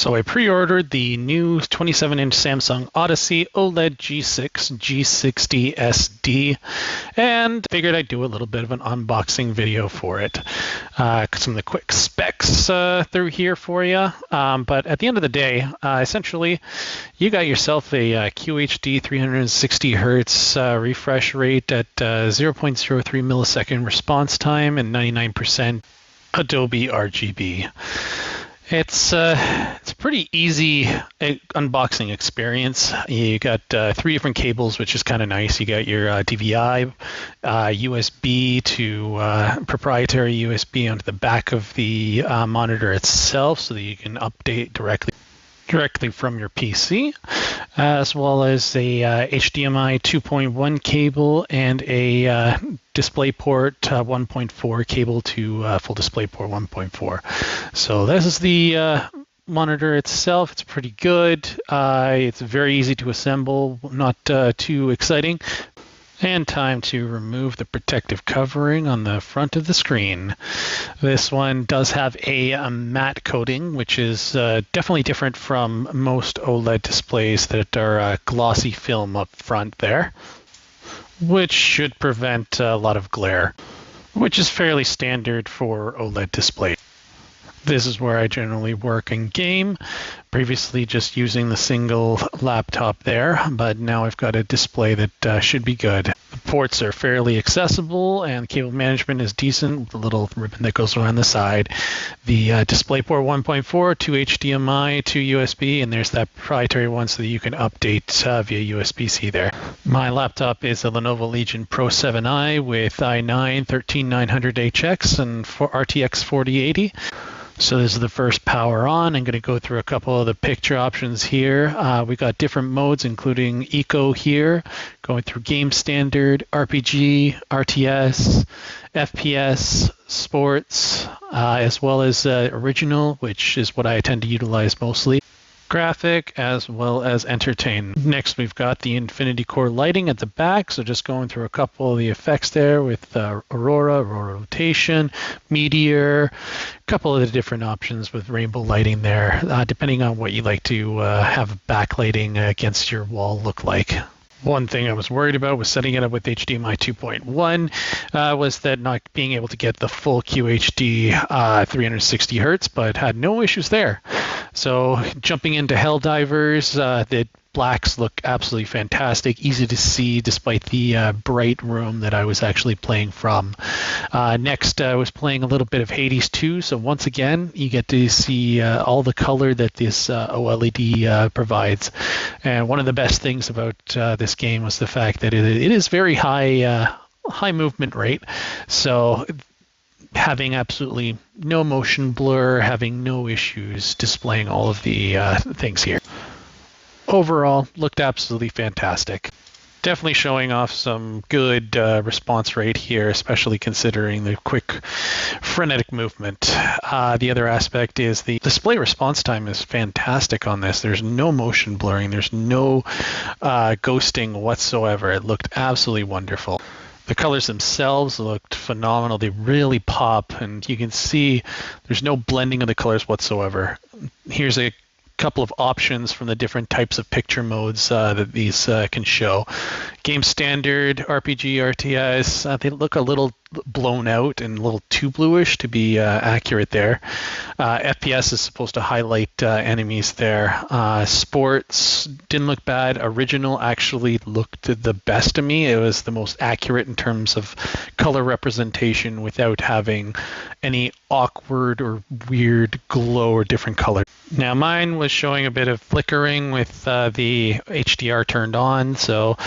So I pre-ordered the new 27-inch Samsung Odyssey OLED G6 G60SD and figured I'd do a little bit of an unboxing video for it. Some of the quick specs through here for you. But at the end of the day, essentially, you got yourself a QHD 360 hertz refresh rate at 0.03 millisecond response time and 99% Adobe RGB. It's a pretty easy unboxing experience. You got 3 different cables, which is kind of nice. You got your DVI, USB to proprietary USB onto the back of the monitor itself, so that you can update directly from your PC, as well as a HDMI 2.1 cable and a DisplayPort 1.4 cable to Full DisplayPort 1.4. So this is the monitor itself. It's pretty good. It's very easy to assemble, not too exciting. And time to remove the protective covering on the front of the screen. This one does have a matte coating, which is definitely different from most OLED displays that are glossy film up front there, which should prevent a lot of glare, which is fairly standard for OLED displays. This is where I generally work and game. Previously just using the single laptop there, but now I've got a display that should be good. The ports are fairly accessible and cable management is decent with the little ribbon that goes around the side. The DisplayPort 1.4, 2 HDMI, 2 USB, and there's that proprietary one so that you can update via USB-C there. My laptop is a Lenovo Legion Pro 7i with i9 13900HX and RTX 4080. So this is the first power on. I'm going to go through a couple of the picture options here. We got different modes, including Eco here, going through Game Standard, RPG, RTS, FPS, Sports, as well as Original, which is what I tend to utilize mostly. Graphic as well as entertain. Next, we've got the Infinity Core lighting at the back, so just going through a couple of the effects there with Aurora rotation, Meteor, a couple of the different options with rainbow lighting there, depending on what you like to have backlighting against your wall look like. One thing I was worried about was setting it up with HDMI 2.1 was that not being able to get the full QHD 360 hertz, but had no issues there. So jumping into Helldivers, the blacks look absolutely fantastic, easy to see despite the bright room that I was actually playing from. Next, I was playing a little bit of Hades 2, so once again, you get to see all the color that this OLED provides. And one of the best things about this game was the fact that it is very high movement rate, so having absolutely no motion blur, having no issues displaying all of the things here. Overall, looked absolutely fantastic. Definitely showing off some good response rate here, especially considering the quick frenetic movement. The other aspect is the display response time is fantastic on this. There's no motion blurring. There's no ghosting whatsoever. It looked absolutely wonderful. The colors themselves looked phenomenal. They really pop, and you can see there's no blending of the colors whatsoever. Here's a couple of options from the different types of picture modes that these can show. Game Standard, RPG, RTS, they look a little blown out and a little too bluish to be accurate there. FPS is supposed to highlight enemies there. Sports didn't look bad. Original actually looked the best to me. It was the most accurate in terms of color representation without having any awkward or weird glow or different color. Now mine was showing a bit of flickering with the HDR turned on, so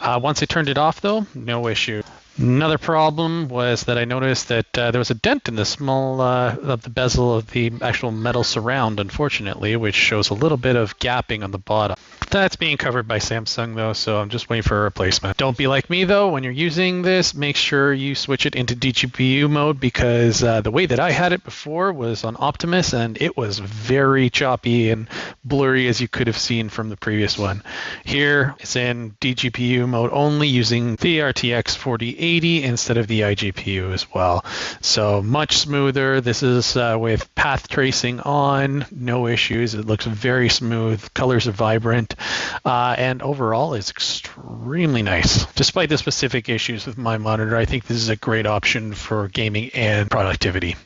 once I turned it off though, no issue. Another problem was that I noticed that there was a dent in the small of the bezel of the actual metal surround, unfortunately, which shows a little bit of gapping on the bottom. That's being covered by Samsung though, so I'm just waiting for a replacement. Don't be like me though, when you're using this, make sure you switch it into DGPU mode, because the way that I had it before was on Optimus and it was very choppy and blurry as you could have seen from the previous one. Here it's in DGPU mode only, using the RTX 4080 instead of the iGPU as well. So much smoother. This is with path tracing on, no issues. It looks very smooth. Colors are vibrant, and overall it's extremely nice. Despite the specific issues with my monitor, I think this is a great option for gaming and productivity.